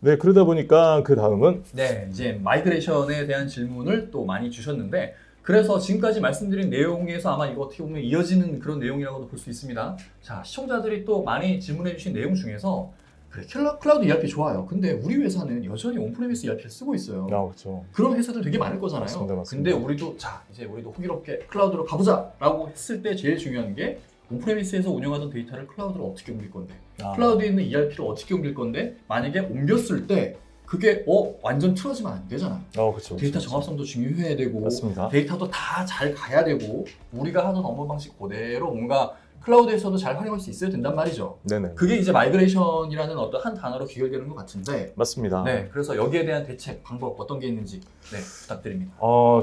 네, 그러다 보니까 그 다음은 네, 이제 마이그레이션에 대한 질문을 또 많이 주셨는데 그래서 지금까지 말씀드린 내용에서 아마 이거 어떻게 보면 이어지는 그런 내용이라고도 볼 수 있습니다. 자, 시청자들이 또 많이 질문해 주신 내용 중에서 그래, 클라우드 ERP 좋아요. 근데 우리 회사는 여전히 온프레미스 ERP를 쓰고 있어요. 그렇죠. 그런 회사들 되게 많을 거잖아요. 맞습니다. 근데 우리도 이제 우리도 호기롭게 클라우드로 가보자라고 했을 때 제일 중요한 게 온프레미스에서 운영하던 데이터를 클라우드로 어떻게 옮길 건데, 클라우드에 있는 ERP를 어떻게 옮길 건데, 만약에 옮겼을 때 그게 완전 틀어지면 안 되잖아요. 그렇죠. 데이터 정합성도 중요해야 되고, 맞습니다. 데이터도 다 잘 가야 되고, 우리가 하던 업무 방식 그대로 뭔가 클라우드에서도 잘 활용할 수 있어야 된단 말이죠. 네네. 그게 이제 마이그레이션이라는 어떤 한 단어로 귀결되는 것 같은데, 맞습니다. 네, 그래서 여기에 대한 대책 방법 어떤 게 있는지 네, 부탁드립니다.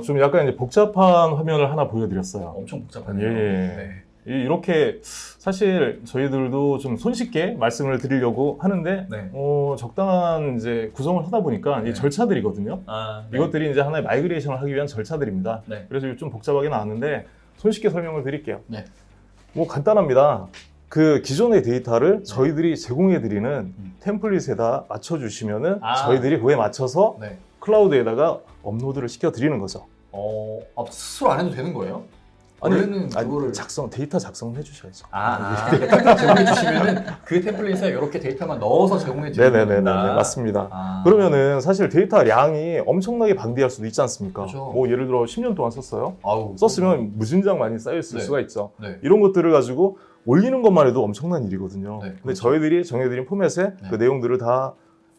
좀 약간 이제 복잡한 화면을 하나 보여드렸어요. 엄청 복잡하네요. 예. 네. 이렇게 사실 저희들도 좀 손쉽게 말씀을 드리려고 하는데 네. 적당한 이제 구성을 하다 보니까 네. 이 절차들이거든요. 네. 이것들이 이제 하나의 마이그레이션을 하기 위한 절차들입니다. 네. 그래서 좀 복잡하게 나왔는데 손쉽게 설명을 드릴게요. 네. 뭐 간단합니다. 그 기존의 데이터를 저희들이 제공해드리는 템플릿에다 맞춰주시면은 저희들이 그거에 맞춰서 네. 클라우드에다가 업로드를 시켜드리는 거죠. 스스로 안 해도 되는 거예요? 아니, 원래는 그거를 데이터 작성을 해주셔야죠. 템플릿 제공해 주시면은 그 템플릿에 이렇게 데이터만 넣어서 제공해 드리는 네네네, 겁니다. 맞습니다. 그러면은 사실 데이터량이 엄청나게 방대할 수도 있지 않습니까? 그렇죠. 뭐 예를 들어 10년 동안 썼어요. 아우, 썼으면 무진장 많이 쌓여있을 네. 수가 있죠. 네. 이런 것들을 가지고 올리는 것만 해도 엄청난 일이거든요. 네, 근데 그렇죠. 저희들이 정해드린 포맷에 네. 그 내용들을 다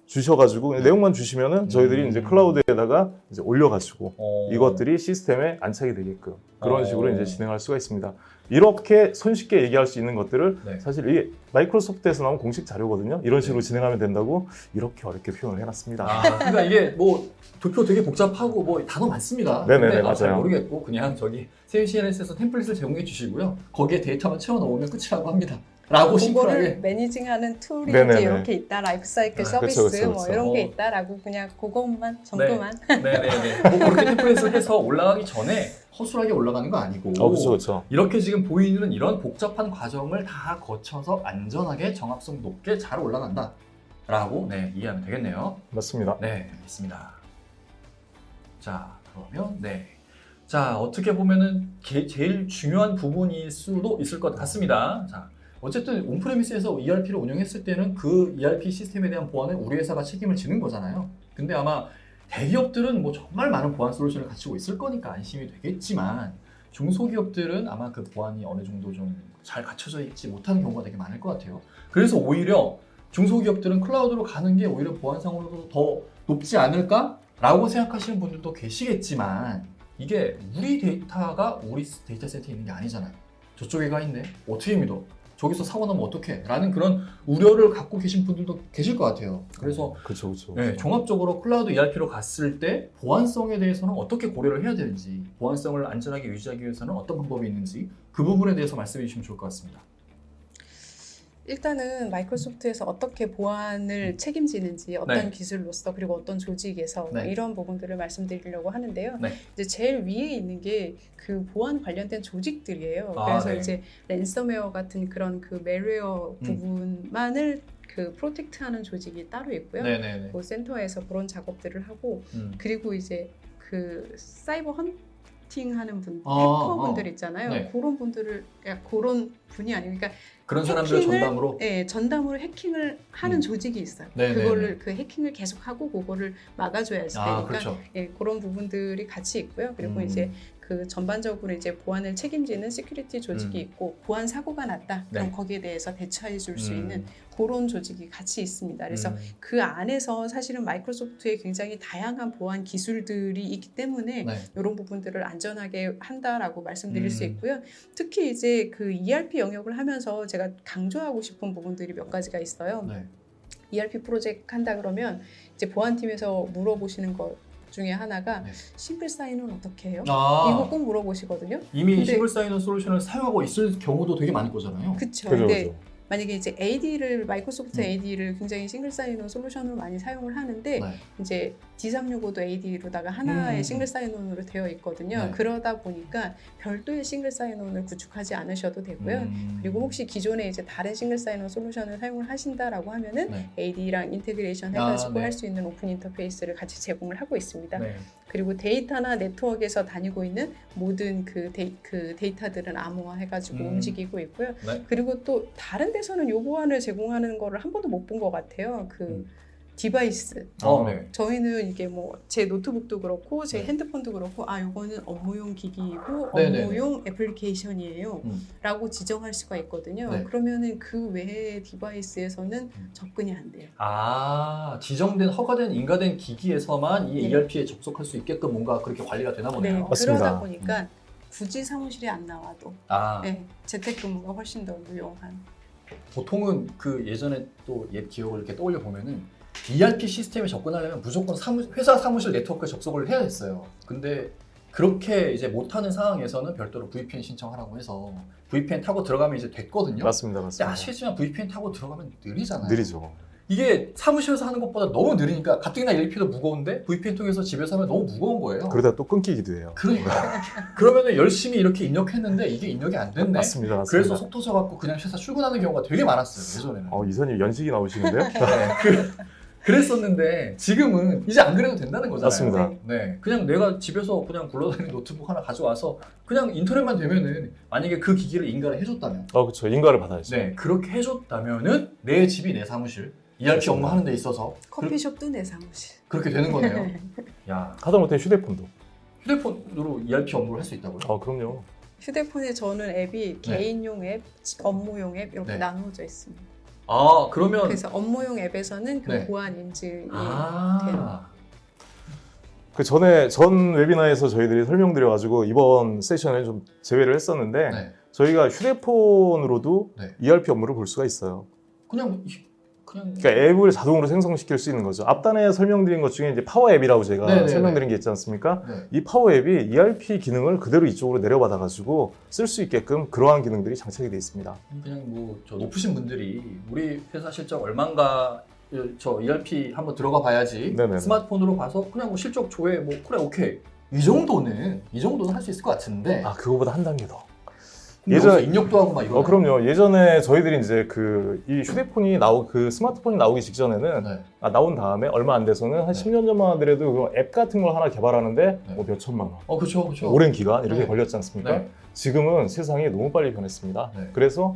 주셔가지고 내용만 주시면은 저희들이 이제 클라우드에다가 이제 올려가지고 이것들이 시스템에 안착이 되게끔 그런 식으로 이제 진행할 수가 있습니다. 이렇게 손쉽게 얘기할 수 있는 것들을 네. 사실 이게 마이크로소프트에서 나온 공식 자료거든요. 이런 식으로 진행하면 된다고 이렇게 어렵게 표현을 해놨습니다. 그러니까 이게 뭐 도표 되게 복잡하고 뭐 단어 많습니다. 네네네, 근데 잘 맞아요. 모르겠고 그냥 저기 CNCNS에서 템플릿을 제공해 주시고요. 거기에 데이터만 채워 넣으면 끝이라고 합니다. 라고 그거를 심플하게. 매니징하는 툴이 네네네. 이제 이렇게 있다, 라이프사이클 서비스 그쵸, 뭐 그쵸. 이런 게 있다라고 그냥 그것만 정도만. 네네네. 뭐 그렇게 템플릿을 해서 올라가기 전에 허술하게 올라가는 거 아니고. 그렇죠. 이렇게 지금 보이는 이런 복잡한 과정을 다 거쳐서 안전하게 정합성 높게 잘 올라간다. 라고 이해하면 되겠네요. 맞습니다. 네, 알겠습니다. 자, 그러면 자, 어떻게 보면은 제일 중요한 부분일 수도 있을 것 같습니다. 자, 어쨌든 온프레미스에서 ERP를 운영했을 때는 그 ERP 시스템에 대한 보안을 우리 회사가 책임을 지는 거잖아요. 근데 아마 대기업들은 뭐 정말 많은 보안 솔루션을 갖추고 있을 거니까 안심이 되겠지만 중소기업들은 아마 그 보안이 어느 정도 좀 잘 갖춰져 있지 못하는 경우가 되게 많을 것 같아요. 그래서 오히려 중소기업들은 클라우드로 가는 게 오히려 보안상으로도 더 높지 않을까라고 생각하시는 분들도 계시겠지만 이게 우리 데이터가 우리 데이터 센터에 있는 게 아니잖아요. 저쪽에 가 있네. 어떻게 믿어? 저기서 사고 나면 어떡해? 라는 그런 우려를 갖고 계신 분들도 계실 것 같아요. 그래서 그렇죠. 종합적으로 클라우드 ERP로 갔을 때 보안성에 대해서는 어떻게 고려를 해야 되는지, 보안성을 안전하게 유지하기 위해서는 어떤 방법이 있는지 그 부분에 대해서 말씀해 주시면 좋을 것 같습니다. 일단은 마이크로소프트에서 어떻게 보안을 책임지는지 어떤 네. 기술로서 그리고 어떤 조직에서 뭐 네. 이런 부분들을 말씀드리려고 하는데요. 네. 이제 제일 위에 있는 게 그 보안 관련된 조직들이에요. 그래서 네. 이제 랜섬웨어 같은 그런 그 멜웨어 부분만을 그 프로텍트하는 조직이 따로 있고요. 네네네. 그 센터에서 그런 작업들을 하고 그리고 이제 그 사이버 헌팅하는 분, 해커분들 있잖아요. 네. 그런 분들을 그런 분이 아니고 그러니까 그런 사람들을 전담으로? 네, 전담으로 해킹을 하는 조직이 있어요. 네네네. 그거를 그 해킹을 계속하고 그거를 막아줘야지 되니까 그렇죠. 그런 부분들이 같이 있고요. 그리고 이제 그 전반적으로 이제 보안을 책임지는 시큐리티 조직이 있고 보안 사고가 났다. 그럼 거기에 대해서 대처해 줄 수 있는 그런 조직이 같이 있습니다. 그래서 그 안에서 사실은 마이크로소프트에 굉장히 다양한 보안 기술들이 있기 때문에 이런 부분들을 안전하게 한다라고 말씀드릴 수 있고요. 특히 이제 그 ERP 영역을 하면서 제가 강조하고 싶은 부분들이 몇 가지가 있어요. ERP 프로젝트 한다 그러면 이제 보안팀에서 물어보시는 것 중에 하나가 싱글 사인은 어떻게 해요? 이거 꼭 물어보시거든요. 이미 싱글 사인온 솔루션을 사용하고 있을 경우도 되게 많을 거잖아요. 그렇죠. 그죠, 근데 그죠. 만약에 이제 AD를 마이크로소프트 AD를 굉장히 싱글 사인온 솔루션으로 많이 사용을 하는데 네. 이제 D365도 AD로다가 하나의 싱글 사인온으로 되어 있거든요. 네. 그러다 보니까 별도의 싱글 사인온을 구축하지 않으셔도 되고요. 그리고 혹시 기존에 이제 다른 싱글 사인온 솔루션을 사용을 하신다라고 하면은 네. AD랑 인테그레이션 해가지고 네. 할 수 있는 오픈 인터페이스를 같이 제공을 하고 있습니다. 네. 그리고 데이터나 네트워크에서 다니고 있는 모든 그 데이터들은 암호화해가지고 움직이고 있고요. 네. 그리고 또 다른 데서는 요 보안을 제공하는 거를 한 번도 못 본 것 같아요. 그 디바이스. 네. 저희는 이게 뭐 제 노트북도 그렇고 제 네. 핸드폰도 그렇고 요거는 업무용 기기이고 네네네. 업무용 애플리케이션이에요 라고 지정할 수가 있거든요. 네. 그러면은 그 외의 디바이스에서는 접근이 안 돼요. 지정된 허가된 인가된 기기에서만 이 네. ERP에 접속할 수 있게끔 뭔가 그렇게 관리가 되나 보네요. 네, 맞습니다. 그러다 보니까 굳이 사무실에 안 나와도 네, 재택근무가 훨씬 더 유용한. 보통은 그 예전에 또 옛 기억을 이렇게 떠올려 보면은 ERP 시스템에 접근하려면 무조건 회사 사무실 네트워크에 접속을 해야 했어요. 근데 그렇게 이제 못하는 상황에서는 별도로 VPN 신청하라고 해서 VPN 타고 들어가면 이제 됐거든요. 맞습니다, 근데 맞습니다. 아시겠지만 VPN 타고 들어가면 느리잖아요. 느리죠. 이게 사무실에서 하는 것보다 너무 느리니까 가뜩이나 ERP도 무거운데 VPN 통해서 집에서 하면 너무 무거운 거예요. 그러다 또 끊기기도 해요. 그러니까 그러면은 열심히 이렇게 입력했는데 이게 입력이 안 됐네. 맞습니다, 맞습니다. 그래서 속 터져갖고 그냥 회사 출근하는 경우가 되게 많았어요 예전에는. 이사님 연식이 나오시는데요? 그랬었는데 지금은 이제 안 그래도 된다는 거잖아요. 맞습니다. 네, 그냥 내가 집에서 그냥 굴러다니는 노트북 하나 가져와서 그냥 인터넷만 되면은 만약에 그 기기를 인가를 해줬다면, 그렇죠. 인가를 받아야죠. 네, 그렇게 해줬다면은 내 집이 내 사무실, ERP 업무 하는 데 있어서 커피숍도 내 사무실. 그렇게 되는 거네요. 야, 하다못해 휴대폰도. 휴대폰으로 ERP 업무를 할 수 있다고요? 그럼요. 휴대폰에 저는 앱이 개인용 앱, 업무용 앱 이렇게 네. 나누어져 있습니다. 그러면 그래서 업무용 앱에서는 그 네. 보안 인증이 되는. 그 전에 전 웨비나에서 저희들이 설명드려가지고 이번 세션에 좀 제외를 했었는데 네. 저희가 휴대폰으로도 네. ERP 업무를 볼 수가 있어요. 그냥 그러니까 앱을 자동으로 생성시킬 수 있는 거죠. 앞단에 설명드린 것 중에 이제 파워 앱이라고 제가 네네네. 설명드린 게 있지 않습니까? 네. 이 파워 앱이 ERP 기능을 그대로 이쪽으로 내려받아가지고 쓸 수 있게끔 그러한 기능들이 장착이 되어 있습니다. 그냥 뭐 저 높으신 분들이 우리 회사 실적 얼마인가 저 ERP 한번 들어가 봐야지. 네네네. 스마트폰으로 봐서 그냥 뭐 실적 조회 뭐 그래 오케이 이 정도는 할 수 있을 것 같은데. 그거보다 한 단계 더. 예전 입력도 하고 막 이런. 그럼요. 예전에 저희들이 이제 이 휴대폰이 스마트폰이 나오기 직전에는 네. 나온 다음에 얼마 안 돼서는 한 네. 10년 전만 하더라도 그 앱 같은 걸 하나 개발하는데 네. 뭐 몇 천만 원. 그렇죠, 그렇죠. 오랜 기간 이렇게 네. 걸렸지 않습니까? 네. 지금은 세상이 너무 빨리 변했습니다. 네. 그래서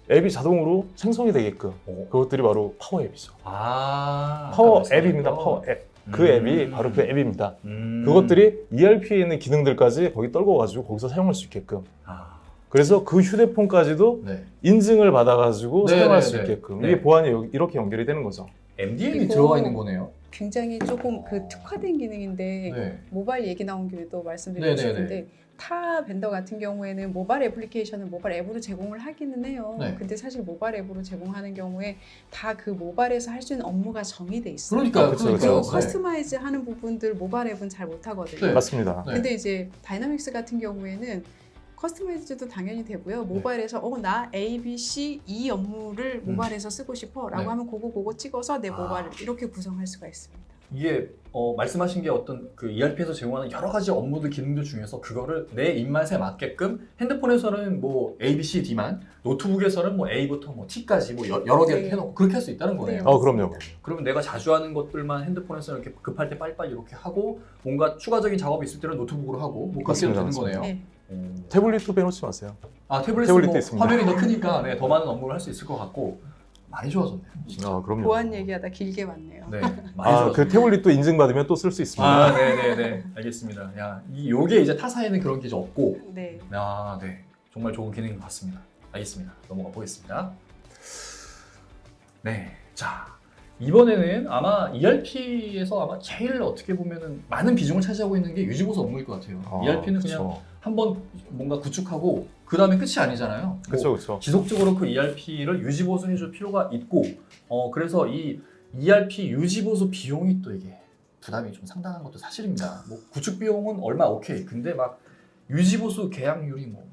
앱이 자동으로 생성이 되게끔 그것들이 바로 파워 앱이죠. 파워 앱입니다. 파워 앱. 그 앱이 바로 그 앱입니다. 그것들이 ERP에 있는 기능들까지 거기 떨궈가지고 거기서 사용할 수 있게끔. 그래서 그 휴대폰까지도 네. 인증을 받아가지고 네, 사용할 네, 수 네. 있게끔. 네. 이게 보안이 이렇게 연결이 되는 거죠. MDM이 그리고 들어가 있는 거네요. 굉장히 조금 그 특화된 기능인데 네. 모바일 얘기 나온 김에 또 말씀드리고 네네네. 싶은데 타 벤더 같은 경우에는 모바일 애플리케이션을 모바일 앱으로 제공을 하기는 해요. 네. 근데 사실 모바일 앱으로 제공하는 경우에 다 그 모바일에서 할 수 있는 업무가 정의돼 있어요. 그러니까요. 그쵸, 그리고 그쵸. 커스터마이즈 하는 부분들 모바일 앱은 잘 못하거든요. 네. 맞습니다. 네. 근데 이제 다이나믹스 같은 경우에는 커스터마이즈도 당연히 되고요. 모바일에서 나 A, B, C, E 업무를 모바일에서 쓰고 싶어 라고 네. 하면 그거 찍어서 내 모바일을 이렇게 구성할 수가 있습니다. 이게 말씀하신 게 어떤 그 ERP에서 제공하는 여러 가지 업무들 기능들 중에서 그거를 내 입맛에 맞게끔 핸드폰에서는 뭐 A, B, C, D만 노트북에서는 뭐 A부터 뭐 T까지 뭐 여러 개를 네. 해놓고 그렇게 할 수 있다는 거네요. 네. 그럼요. 그러면 내가 자주 하는 것들만 핸드폰에서 이렇게 급할 때 빨리빨리 이렇게 하고 뭔가 추가적인 작업이 있을 때는 노트북으로 하고 뭐 그렇게 해도 맞습니다, 되는 맞습니다. 거네요. 네. 태블릿도 빼놓지 마세요. 태블릿은 태블릿도 뭐 있습니다. 화면이 더 크니까 더 많은 업무를 할 수 있을 것 같고 많이 좋아졌네요. 진짜. 그럼요. 보안 얘기하다 길게 왔네요. 네, 많이 좋아졌어요. 그 태블릿도 인증받으면 또 쓸 수 있습니다. 네네네. 알겠습니다. 요게 이제 타사에는 그런 게 이제 없고, 네. 네. 정말 좋은 기능인 것 같습니다. 알겠습니다. 넘어가 보겠습니다. 네. 자, 이번에는 아마 ERP에서 아마 제일 어떻게 보면은 많은 비중을 차지하고 있는 게 유지보수 업무일 것 같아요. ERP는 그냥 한번 뭔가 구축하고 그 다음에 끝이 아니잖아요. 그렇죠. 지속적으로 그 ERP를 유지보수해 줄 필요가 있고, 그래서 이 ERP 유지보수 비용이 또 이게 부담이 좀 상당한 것도 사실입니다. 뭐 구축 비용은 얼마 오케이. 근데 막 유지보수 계약률이 뭐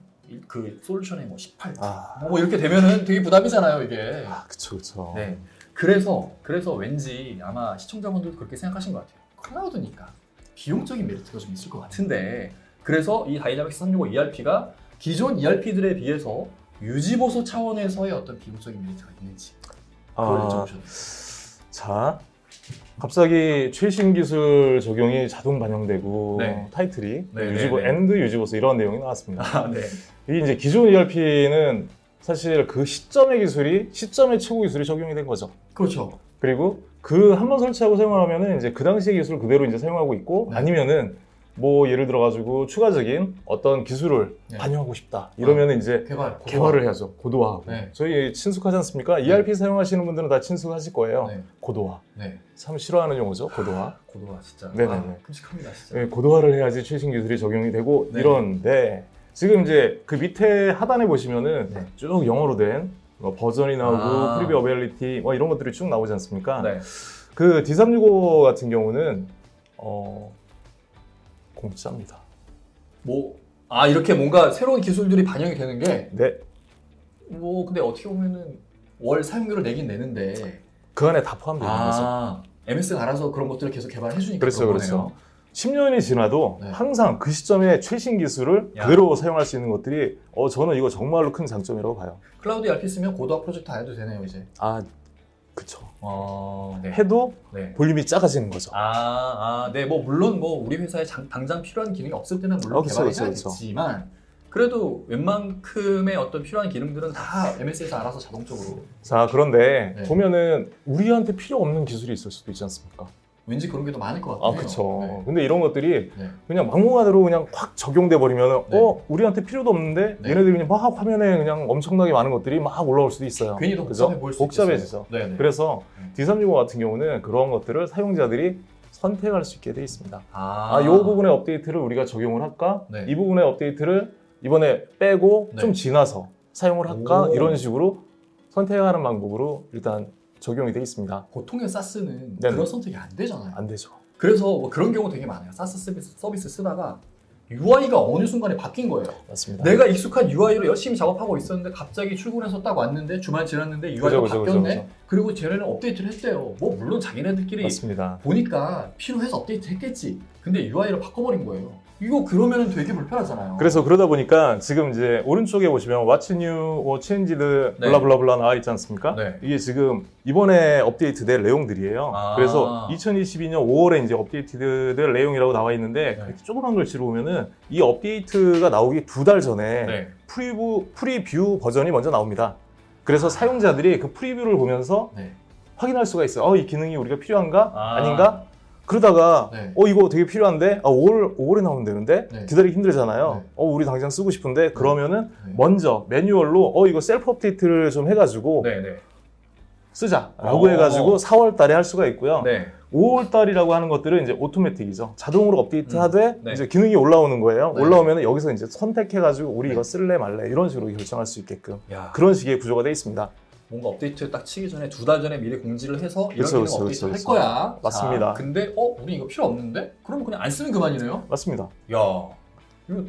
그 솔루션에 뭐 18, 아, 뭐 이렇게 되면은 되게 부담이잖아요, 이게. 그쵸, 그쵸. 네. 그래서 왠지 아마 시청자분들도 그렇게 생각하신 것 같아요. 클라우드니까 비용적인 메리트가 좀 있을 것 같은데, 그래서 이 다이나믹스 365 ERP가 기존 ERP들에 비해서 유지보수 차원에서의 어떤 비용적인 메리트가 있는지 그걸 여쭤보셨어요. 자, 갑자기 최신 기술 적용이 자동 반영되고 네. 타이틀이 네, 유지보 네, 네. 엔드 유지보수 이런 내용이 나왔습니다. 아, 네. 이게 이제 기존 ERP는 사실 그 시점의 최고 기술이 적용이 된 거죠. 그렇죠. 그리고 그 한 번 설치하고 사용하면은 이제 그 당시의 기술 그대로 이제 사용하고 있고, 네. 아니면은 뭐 예를 들어 가지고 추가적인 어떤 기술을 네. 반영하고 싶다 이러면은 이제 개발을 해야죠. 고도화하고. 네. 저희 친숙하지 않습니까? ERP 사용하시는 분들은 다 친숙하실 거예요. 네. 고도화. 네. 참 싫어하는 용어죠. 고도화. 고도화 진짜. 네네네. 아, 끔찍합니다, 진짜. 네, 고도화를 해야지 최신 기술이 적용이 되고 네. 이런데, 지금 이제 그 밑에 하단에 보시면은 네. 쭉 영어로 된 버전이 나오고 아. 프리뷰 어베일리티 뭐 이런 것들이 쭉 나오지 않습니까? 네. 그 D365 같은 경우는 공짜입니다. 이렇게 뭔가 새로운 기술들이 반영이 되는 게, 네, 근데 어떻게 보면은 월 사용료를 내긴 내는데, 그 안에 다 포함되어 있는 거죠. MS가 알아서 그런 것들을 계속 개발해 주니까 그렇죠, 그런 그렇죠. 거네요. 10년이 지나도 네. 항상 그 시점에 최신 기술을 야. 그대로 사용할 수 있는 것들이 저는 이거 정말로 큰 장점이라고 봐요. 클라우드 ERP 쓰면 고도화 프로젝트 안 해도 되네요, 이제. 아, 그쵸. 네. 해도 네. 볼륨이 작아지는 거죠. 네. 물론 우리 회사에 당장 필요한 기능이 없을 때는 물론 그쵸, 개발을 그쵸, 해야겠지만, 그래도 웬만큼의 어떤 필요한 기능들은 다 MS에서 알아서 자동적으로. 자, 그런데 네. 보면은 우리한테 필요 없는 기술이 있을 수도 있지 않습니까? 왠지 그런 게 더 많을 것 같아요. 그쵸. 네. 근데 이런 것들이 네. 그냥 막무가내로 그냥 확 적용돼 버리면은 네. 우리한테 필요도 없는데 네. 얘네들이 그냥 막 화면에 그냥 엄청나게 많은 것들이 막 올라올 수도 있어요. 괜히 더 그죠? 복잡해 보일 수 복잡해지죠. 있어요. 네. 그래서 D365 같은 경우는 그런 것들을 사용자들이 선택할 수 있게 돼 있습니다. 이 부분의 업데이트를 우리가 적용을 할까? 네. 이 부분의 업데이트를 이번에 빼고 네. 좀 지나서 사용을 할까? 오. 이런 식으로 선택하는 방법으로 일단 적용이 돼 있습니다. 보통의 SaaS는 네네. 그런 선택이 안 되잖아요. 안 되죠. 그래서 그런 경우 되게 많아요. SaaS 서비스 쓰다가 UI가 어느 순간에 바뀐 거예요. 맞습니다. 내가 익숙한 UI로 열심히 작업하고 있었는데 갑자기 출근해서 딱 왔는데 주말 지났는데 UI가 그죠, 바뀌었네. 그죠. 그리고 쟤네는 업데이트를 했대요. 물론 자기네들끼리 맞습니다. 보니까 필요해서 업데이트 했겠지. 근데 UI를 바꿔버린 거예요. 이거 그러면은 되게 불편하잖아요. 그래서 그러다 보니까 지금 이제 오른쪽에 보시면 What's new, What changed, 블라블라블라 나와 있지 않습니까? 네. 이게 지금 이번에 업데이트될 내용들이에요. 그래서 2022년 5월에 이제 업데이트될 내용이라고 나와 있는데 네. 조그만 글씨로 보면은 이 업데이트가 나오기 2달 전에 네. 프리뷰 버전이 먼저 나옵니다. 그래서 사용자들이 그 프리뷰를 보면서 네. 확인할 수가 있어요. 이 기능이 우리가 필요한가? 아. 아닌가? 그러다가 네. 이거 되게 필요한데 5월에 나오면 되는데 네. 기다리기 힘들잖아요. 네. 우리 당장 쓰고 싶은데 그러면은 네. 먼저 매뉴얼로 이거 셀프 업데이트를 좀 해가지고 네. 쓰자라고 해가지고 4월 달에 할 수가 있고요. 네. 5월 달이라고 하는 것들은 이제 오토매틱이죠. 자동으로 업데이트하되 네. 이제 기능이 올라오는 거예요. 네. 올라오면 여기서 이제 선택해가지고 우리 네. 이거 쓸래 말래 이런 식으로 결정할 수 있게끔 야. 그런 식의 구조가 되어 있습니다. 뭔가 업데이트 딱 치기 전에 2달 전에 미리 공지를 해서 이런 그쵸, 기능 그쵸, 업데이트 할 그쵸. 거야. 맞습니다. 자, 근데 우리 이거 필요 없는데? 그러면 그냥 안 쓰면 그만이네요. 맞습니다. 야, 이거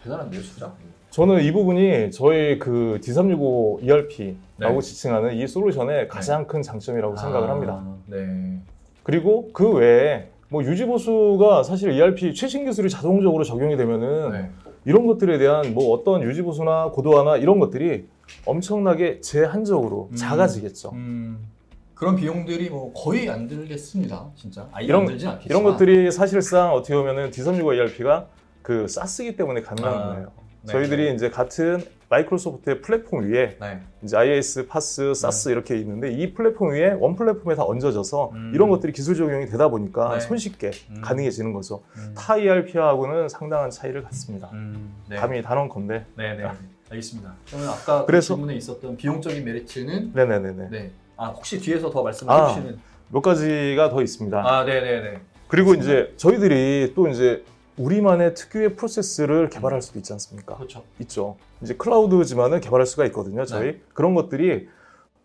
대단한데요, 진짜. 저는 이 부분이 저희 그 D365 ERP라고 네. 지칭하는 이 솔루션의 가장 큰 장점이라고 생각을 합니다. 네. 그리고 그 외에 뭐 유지보수가 사실 ERP 최신 기술이 자동적으로 적용이 되면은 네. 이런 것들에 대한 뭐 어떤 유지보수나 고도화나 이런 것들이 엄청나게 제한적으로 작아지겠죠. 그런 비용들이 뭐 거의 안 들겠습니다, 진짜. 안 들진 않겠지만. 이런 것들이 사실상 어떻게 보면은 D365 ERP가 그 SaaS이기 때문에 가능한 거예요. 네. 저희들이 이제 같은 마이크로소프트의 플랫폼 위에 네. 이제 IaaS, PaaS, SaaS 이렇게 있는데 이 플랫폼 위에 원 플랫폼에 다 얹어져서 음. 이런 것들이 기술 적용이 되다 보니까 네. 손쉽게 음. 가능해지는 거죠. 타 ERP하고는 상당한 차이를 갖습니다. 네. 감히 단언컨대. 네. 알겠습니다. 그러면 아까 그 그래서- 질문에 있었던 비용적인 메리트는 네네네네. 네. 혹시 뒤에서 더 말씀해 주시는 몇 가지가 더 있습니다. 네네네. 그리고 이제 저희들이 또 이제 우리만의 특유의 프로세스를 개발할 수도 있지 않습니까? 그렇죠. 있죠. 이제 클라우드지만은 개발할 수가 있거든요. 저희 네. 그런 것들이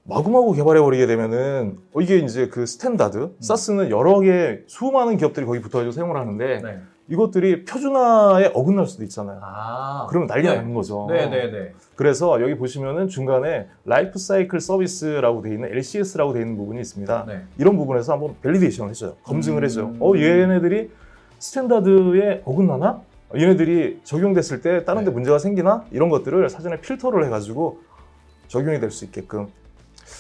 마구마구 개발해버리게 되면은 이게 이제 그 스탠다드, 사스는 여러 개 수많은 기업들이 거기 붙어가지고 사용을 하는데 네. 이것들이 표준화에 어긋날 수도 있잖아요. 아. 그러면 난리가 네. 나는 거죠. 네네네. 그래서 여기 보시면은 중간에 라이프 사이클 서비스라고 돼 있는 LCS라고 돼 있는 부분이 있습니다. 네. 이런 부분에서 한번 밸리데이션을 해줘요. 검증을 해줘요. 얘네들이 스탠다드에 어긋나나? 얘네들이 적용됐을 때 다른 데 네. 문제가 생기나? 이런 것들을 사전에 필터를 해가지고 적용이 될 수 있게끔.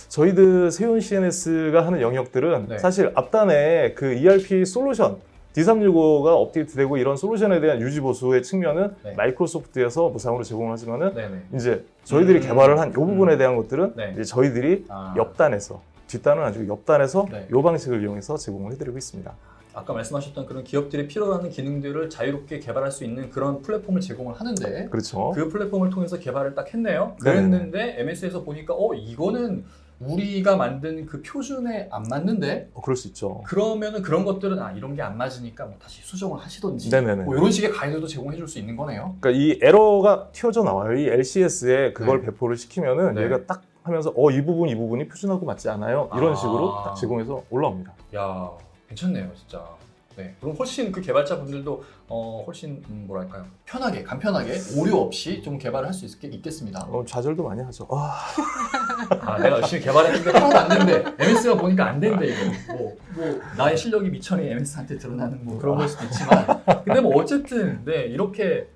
저희들 세운 CNS가 하는 영역들은 네. 사실 앞단에 그 ERP 솔루션 D365가 업데이트되고 이런 솔루션에 대한 유지 보수의 측면은 네. 마이크로소프트에서 무상으로 제공을 하지만은 네네. 이제 저희들이 개발을 한 이 부분에 대한 것들은 네. 이제 저희들이 아. 옆단에서 뒷단은 아니고 옆단에서 네. 이 방식을 이용해서 제공을 해드리고 있습니다. 아까 말씀하셨던 그런 기업들이 필요로 하는 기능들을 자유롭게 개발할 수 있는 그런 플랫폼을 제공을 하는데 그렇죠. 그 플랫폼을 통해서 개발을 딱 했네요. 네네네. 그랬는데 MS에서 보니까 이거는 우리가 만든 그 표준에 안 맞는데 그럴 수 있죠. 그러면은 그런 것들은 이런 게 안 맞으니까 뭐 다시 수정을 하시던지 네네네. 뭐 이런 식의 가이드도 제공해 줄 수 있는 거네요. 그러니까 이 에러가 튀어져 나와요. 이 LCS에 그걸 네. 배포를 시키면은 네. 얘가 딱 하면서 이 부분이 표준하고 맞지 않아요? 이런 식으로 딱 제공해서 올라옵니다. 야, 괜찮네요, 진짜. 네, 그럼 훨씬 그 개발자분들도 훨씬 뭐랄까요, 편하게, 간편하게 오류 없이 좀 개발을 할 수 있겠습니다. 좌절도 많이 하죠. 내가 열심히 개발했는데 하나도 안 된대. MS가 보니까 안 된대 이거. 뭐 나의 실력이 미천이 MS한테 드러나는 뭐 그런 걸 수도 있지만, 근데 뭐 어쨌든 네 이렇게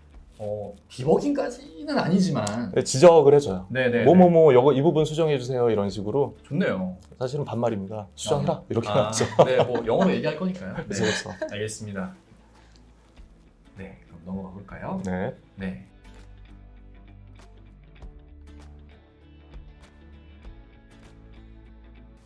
디버깅까지는 아니지만 지적을 해줘요. 네네. 뭐뭐뭐 이 부분 수정해주세요 이런 식으로. 좋네요. 사실은 반말입니다. 수정해라 이렇게 나왔죠. 네, 뭐 영어로 얘기할 거니까요. 네, 그렇죠. 알겠습니다. 네, 그럼 넘어가 볼까요? 네. 네.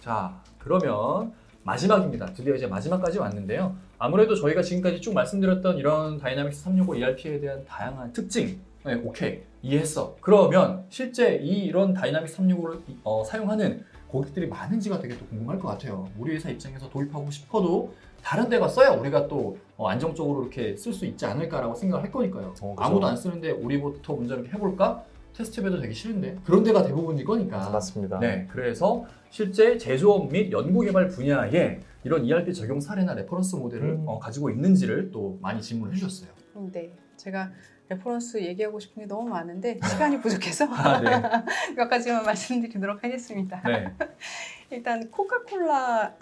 자, 그러면 마지막입니다. 드디어 이제 마지막까지 왔는데요. 아무래도 저희가 지금까지 쭉 말씀드렸던 이런 다이나믹스 365 ERP에 대한 다양한 특징, 네, 오케이, 이해했어. 그러면 실제 이런 다이나믹스 365를 사용하는 고객들이 많은지가 되게 또 궁금할 것 같아요. 우리 회사 입장에서 도입하고 싶어도 다른 데가 써야 우리가 또 안정적으로 이렇게 쓸 수 있지 않을까라고 생각을 할 거니까요. 그렇죠. 아무도 안 쓰는데 우리부터 먼저 이렇게 해볼까? 테스트해도 되게 싫은데 그런 데가 대부분 이거니까. 맞습니다. 네, 그래서 실제 제조업 및 연구개발 분야에 이런 ERP 적용 사례나 레퍼런스 모델을 가지고 있는지를 또 많이 질문을 해주셨어요. 네, 제가 레퍼런스 얘기하고 싶은 게 너무 많은데 시간이 부족해서 네. 몇 가지만 말씀드리도록 하겠습니다. 네. 일단 코카콜라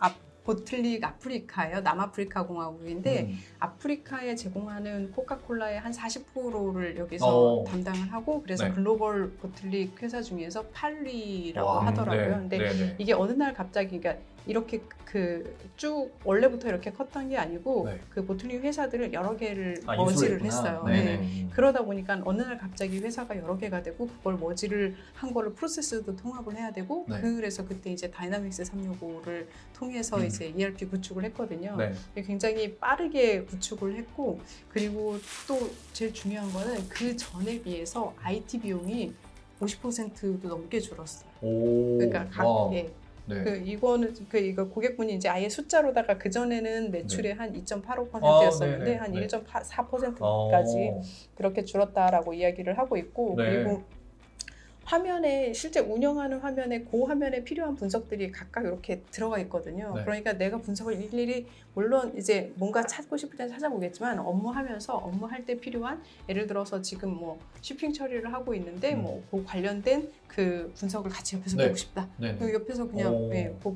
보틀릭 아프리카예요. 남아프리카 공화국인데 아프리카에 제공하는 코카콜라의 한 40%를 여기서 담당을 하고 그래서 네. 글로벌 보틀릭 회사 중에서 8위라고 와, 하더라고요. 네. 근데 네. 이게 어느 날 갑자기 그러니까 이렇게 그 쭉 원래부터 이렇게 컸던 게 아니고 네. 그 보틀릭 회사들을 여러 개를 인수를 머지를 했구나. 했어요. 네네. 네. 그러다 보니까 어느 날 갑자기 회사가 여러 개가 되고 그걸 머지를 한 거를 프로세스도 통합을 해야 되고 네. 그래서 그때 이제 다이나믹스 365를 통해서 이제 ERP 구축을 했거든요. 네. 굉장히 빠르게 구축을 했고 그리고 또 제일 중요한 거는 그 전에 비해서 IT 비용이 50%도 넘게 줄었어요. 오. 그러니까 와. 예. 네. 이거는 이거 고객분이 이제 아예 숫자로다가 그 전에는 매출의 한 2.85%였었는데 네네. 한 네. 1.4%까지 그렇게 줄었다라고 이야기를 하고 있고 네. 그리고 화면에 실제 운영하는 화면에 그 화면에 필요한 분석들이 각각 이렇게 들어가 있거든요. 네. 그러니까 내가 분석을 일일이 물론 이제 뭔가 찾고 싶을 때 찾아보겠지만 업무하면서 업무할 때 필요한 예를 들어서 지금 뭐 쇼핑 처리를 하고 있는데 뭐 그 관련된 그 분석을 같이 옆에서 네. 보고 싶다. 네. 그 옆에서 그냥 오.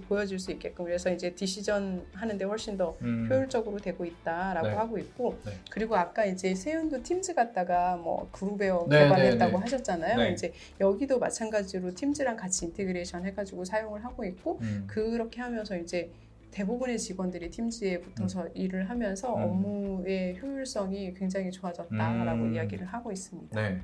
보여줄 수 있게끔 그래서 이제 디시전 하는데 훨씬 더 효율적으로 되고 있다라고 네. 하고 있고 네. 그리고 아까 이제 세윤도 팀즈 갔다가 뭐 그룹웨어 네, 개발했다고 네, 네. 하셨잖아요. 네. 이제 여기도 마찬가지로 팀즈랑 같이 인테그레이션 해가지고 사용을 하고 있고 그렇게 하면서 이제 대부분의 직원들이 팀즈에 붙어서 일을 하면서 업무의 효율성이 굉장히 좋아졌다라고 이야기를 하고 있습니다. 네.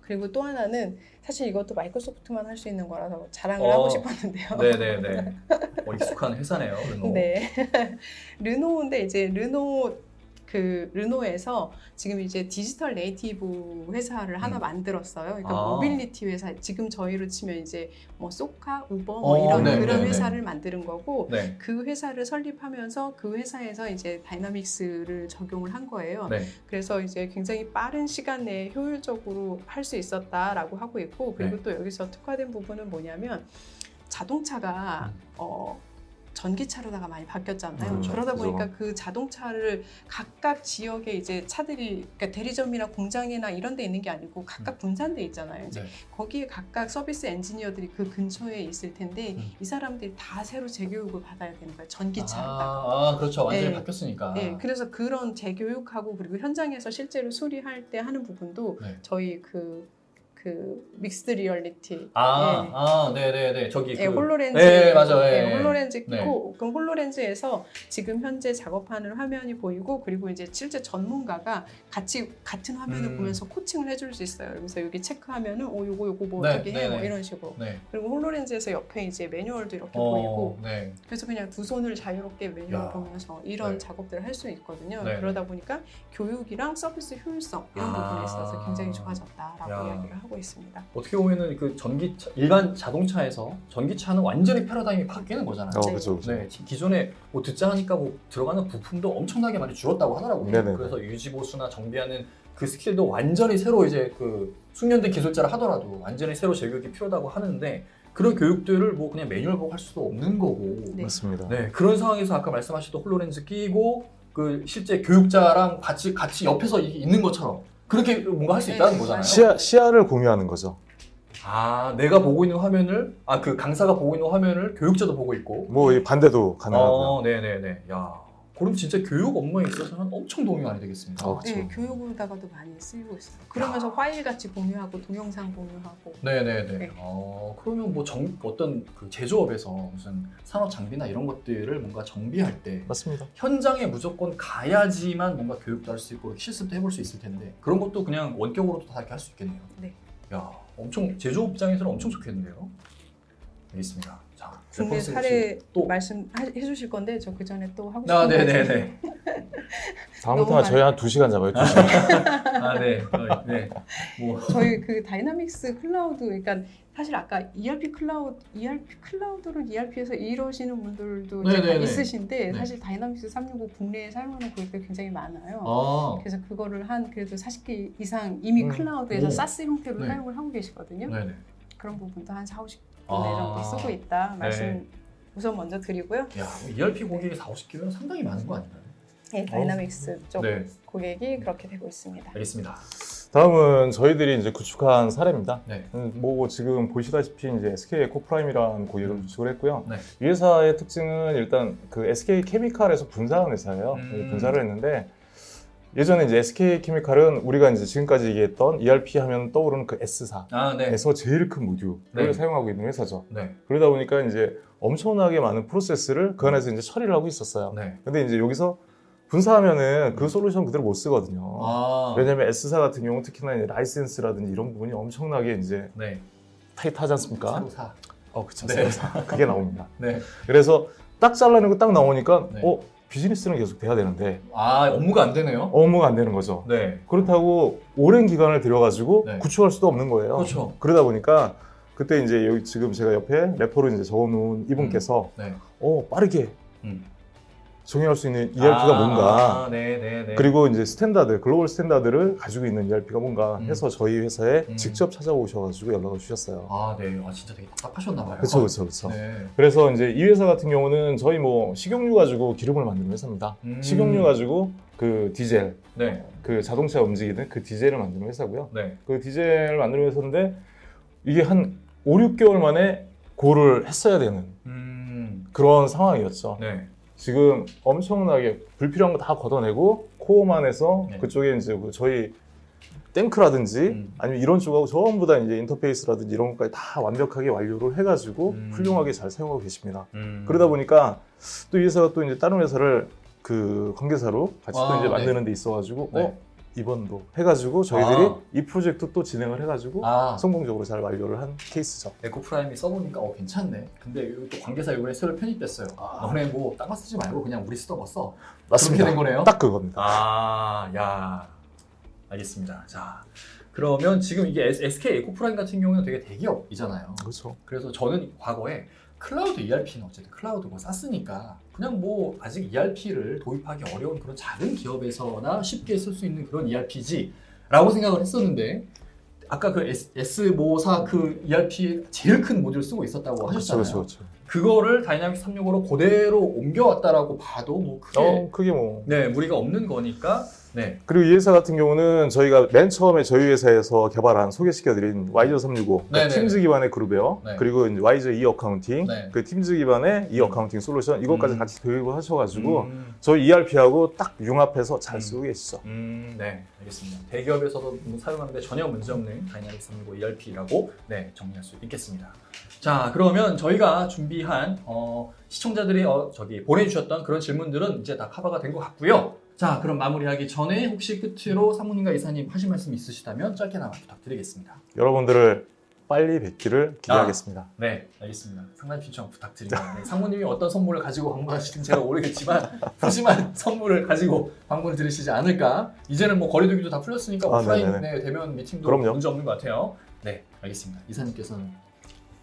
그리고 또 하나는 사실 이것도 마이크로소프트만 할 수 있는 거라서 자랑을 하고 싶었는데요. 네네네. 익숙한 회사네요, 르노. 네. 르노인데 이제 르노 그 르노에서 지금 이제 디지털 네이티브 회사를 하나 만들었어요. 그러니까 아. 모빌리티 회사. 지금 저희로 치면 이제 뭐 소카, 우버 뭐 이런 네, 그런 네, 회사를 만드는 거고 네. 그 회사를 설립하면서 그 회사에서 이제 다이나믹스를 적용을 한 거예요. 네. 그래서 이제 굉장히 빠른 시간 내에 효율적으로 할 수 있었다라고 하고 있고 그리고 네. 또 여기서 특화된 부분은 뭐냐면 자동차가 전기차로다가 많이 바뀌었잖아요. 그렇죠. 그러다 그죠. 보니까 그 자동차를 각각 지역에 이제 차들이 그러니까 대리점이나 공장이나 이런 데 있는 게 아니고 각각 분산돼 있잖아요. 이제 네. 거기에 각각 서비스 엔지니어들이 그 근처에 있을 텐데 이 사람들이 다 새로 재교육을 받아야 되는 거예요. 전기차로다가. 그렇죠. 완전히 네. 바뀌었으니까. 네, 그래서 그런 재교육하고 그리고 현장에서 실제로 수리할 때 하는 부분도 네. 저희 그 믹스드 리얼리티 네네네. 저기 예, 홀로렌즈. 네, 맞아요. 예, 예. 홀로렌즈 네. 끼고 그럼 홀로렌즈에서 지금 현재 작업하는 화면이 보이고 그리고 이제 실제 전문가가 같이 같은 화면을 보면서 코칭을 해줄 수 있어요. 그래서 여기 체크하면은 요거 뭐 네, 어떻게 해 뭐 이런 식으로. 네. 그리고 홀로렌즈에서 옆에 이제 매뉴얼도 이렇게 보이고 네. 그래서 그냥 두 손을 자유롭게 매뉴얼 야. 보면서 이런 네. 작업들을 할 수 있거든요. 네. 그러다 보니까 교육이랑 서비스 효율성 이런 부분에 있어서 굉장히 좋아졌다라고 야. 이야기를 하고 있습니다. 어떻게 보면은 그 전기차 일반 자동차에서 전기차는 완전히 패러다임이 바뀌는 거잖아요. 네. 그렇죠, 그렇죠. 네, 기존에 뭐 듣자 하니까 뭐 들어가는 부품도 엄청나게 많이 줄었다고 하더라고요. 네네. 그래서 유지 보수나 정비하는 그 스킬도 완전히 새로 이제 그 숙련된 기술자를 하더라도 완전히 새로 재교육이 필요하다고 하는데 그런 교육들을 뭐 그냥 매뉴얼 보고 할 수도 없는 거고. 네. 맞습니다. 네, 그런 상황에서 아까 말씀하셨던 홀로렌즈 끼고 그 실제 교육자랑 같이 옆에서 있는 것처럼 그렇게 뭔가 할 수 네, 있다는 거잖아요. 시야를 공유하는 거죠. 내가 보고 있는 화면을 그 강사가 보고 있는 화면을 교육자도 보고 있고. 뭐 이 반대도 가능하고요. 네네네. 야, 그럼 진짜 교육 업무에 있어서는 엄청 도움이 많이 되겠습니다. 그렇죠. 네, 교육으로다가도 많이 쓰이고 있어요. 그러면서 파일 같이 공유하고 동영상 공유하고. 네네네. 네. 그러면 뭐 어떤 그 제조업에서 무슨 산업 장비나 이런 것들을 뭔가 정비할 때 맞습니다. 현장에 무조건 가야지만 뭔가 교육도 할 수 있고 실습도 해볼 수 있을 텐데 그런 것도 그냥 원격으로도 다 이렇게 할 수 있겠네요. 네. 야, 엄청 제조업 입장에서는 엄청 좋겠는데요. 알겠습니다. 자, 국내 레퍼런스 사례 또. 말씀해 주실 건데 저 그 전에 또 하고 싶은 네네네. 다음부터 너무 저희 한 2시간 잡아요. 2시간. 네. 네. 뭐. 저희 그 다이나믹스 클라우드 그러니까 사실 아까 ERP 클라우드를 ERP에서 이러시는 분들도 네네네. 있으신데 네. 사실 다이나믹스 365 국내에 사용하는 고객들 굉장히 많아요. 그래서 그거를 한 그래도 40개 이상 이미 클라우드에서 오. 사스 형태로 네. 사용을 하고 계시거든요. 네네. 그런 부분도 한 40, 50군데 정도 쓰고 있다 말씀 네. 우선 먼저 드리고요. 야, ERP 고객이 40개면 상당히 많은 거 아닌가요? 네, 다이나믹스 쪽 네. 고객이 그렇게 되고 있습니다. 알겠습니다. 다음은 저희들이 이제 구축한 사례입니다. 네. 뭐 지금 보시다시피 이제 SK 에코프라임이라는 고객을 구축을 했고요. 네. 이 회사의 특징은 일단 그 SK 케미칼에서 분사한 회사예요. 분사를 했는데 예전에 이제 SK 케미칼은 우리가 이제 지금까지 얘기했던 ERP 하면 떠오르는 그 S사에서 네. 제일 큰 모듈을 네. 사용하고 있는 회사죠. 네. 그러다 보니까 이제 엄청나게 많은 프로세스를 그 안에서 이제 처리를 하고 있었어요. 네. 근데 이제 여기서 분사하면은 그 솔루션 그대로 못 쓰거든요. 왜냐면 S사 같은 경우 특히나 이제 라이센스라든지 이런 부분이 엄청나게 이제 네. 타이트하지 않습니까? 새로 사. 그쵸. 네. 새로 사. 그게 나옵니다. 네. 그래서 딱 잘라내고 딱 나오니까 네. 비즈니스는 계속 돼야 되는데 업무가 안 되네요. 업무가 안 되는 거죠. 네. 그렇다고 오랜 기간을 들여가지고 네. 구축할 수도 없는 거예요. 그렇죠. 그러다 보니까 그때 이제 여기 지금 제가 옆에 레퍼를 이제 적어놓은 이분께서 네. 빠르게 음. 정의할 수 있는 ERP가 뭔가 네. 그리고 이제 스탠다드, 글로벌 스탠다드를 가지고 있는 ERP가 뭔가 해서 저희 회사에 직접 찾아오셔가지고 연락을 주셨어요. 네. 진짜 되게 답답하셨나 봐요. 그렇죠. 네. 그래서 이제 이 회사 같은 경우는 저희 뭐 식용유 가지고 기름을 만드는 회사입니다. 식용유 가지고 그 디젤, 네. 그 자동차 움직이는 그 디젤을 만드는 회사고요. 네. 그 디젤을 만드는 회사인데 이게 한 5, 6개월 만에 고를 했어야 되는 그런 상황이었죠. 네. 지금 엄청나게 불필요한 거 다 걷어내고 코어만 해서 네. 그쪽에 이제 저희 탱크라든지 아니면 이런 쪽하고 전부 다 이제 인터페이스라든지 이런 것까지 다 완벽하게 완료를 해가지고 훌륭하게 잘 사용하고 계십니다. 그러다 보니까 또 이 회사가 또 이제 다른 회사를 그 관계사로 같이 또 이제 만드는 데 있어가지고 네. 이번도 해가지고 저희들이 아. 이 프로젝트 또 진행을 해가지고 성공적으로 잘 완료를 한 케이스죠. 에코프라임이 써보니까 괜찮네. 근데 여기 또 관계사 이번에 새로 편입됐어요. 너네 뭐 딴 거 쓰지 말고 그냥 우리 쓰던 거 써. 맞습니다. 그렇게 된 거네요? 딱 그겁니다. 야, 알겠습니다. 자, 그러면 지금 이게 SK 에코프라임 같은 경우는 되게 대기업이잖아요. 그렇죠. 그래서 저는 과거에 클라우드 ERP는 어쨌든 클라우드 뭐 쌌으니까 그냥 뭐 아직 ERP를 도입하기 어려운 그런 작은 기업에서나 쉽게 쓸 수 있는 그런 ERP지라고 생각을 했었는데 아까 그 S54 그 ERP 제일 큰 모듈 쓰고 있었다고 하셨잖아요. 그렇죠. 그거를 다이나믹스 365로 그대로 옮겨왔다라고 봐도 뭐 크게 뭐 네, 무리가 없는 거니까. 네. 그리고 이 회사 같은 경우는 저희가 맨 처음에 저희 회사에서 개발한 소개시켜드린 와이저 365 네네. 팀즈 기반의 그룹웨어 네. 그리고 이제 와이저 이 어카운팅 네. 그 팀즈 기반의 이 어카운팅 솔루션 이것까지 같이 도입을 하셔가지고 음. 저희 ERP하고 딱 융합해서 잘 쓰고 계시죠. 네, 알겠습니다. 대기업에서도 사용하는데 전혀 문제없는 다이나믹스 365 ERP라고 네, 정리할 수 있겠습니다. 자, 그러면 저희가 준비한 시청자들이 보내주셨던 그런 질문들은 이제 다 커버가 된 것 같고요. 자, 그럼 마무리하기 전에 혹시 끝으로 사모님과 이사님 하실 말씀 있으시다면 짧게나마 부탁드리겠습니다. 여러분들을 빨리 뵙기를 기대하겠습니다. 네, 알겠습니다. 상담 신청 부탁드립니다. 네, 상무님이 어떤 선물을 가지고 방문하실지 제가 모르겠지만 푸짐한 선물을 가지고 방문을 들으시지 않을까. 이제는 뭐 거리두기도 다 풀렸으니까 오프라인 대면 미팅도 그럼요. 문제 없는 것 같아요. 네, 알겠습니다. 이사님께서는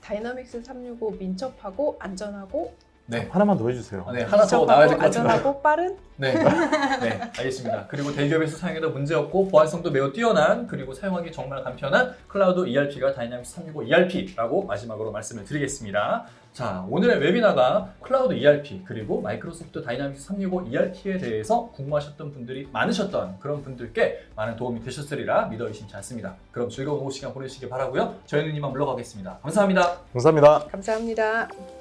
다이나믹스 365 민첩하고 안전하고 네. 하나만 더 해주세요. 네, 하나 더 나와야 될 것 같은데. 안전하고 빠른 네, 네, 알겠습니다. 그리고 대기업에서 사용해도 문제없고 보안성도 매우 뛰어난 그리고 사용하기 정말 간편한 클라우드 ERP가 다이나믹스 365 ERP라고 마지막으로 말씀을 드리겠습니다. 자, 오늘의 웨비나가 클라우드 ERP 그리고 마이크로소프트 다이나믹스 365 ERP에 대해서 궁금하셨던 분들이 많으셨던 그런 분들께 많은 도움이 되셨으리라 믿어 의심치 않습니다. 그럼 즐거운 오후 시간 보내시기 바라고요. 저희는 이만 물러가겠습니다. 감사합니다. 감사합니다. 감사합니다.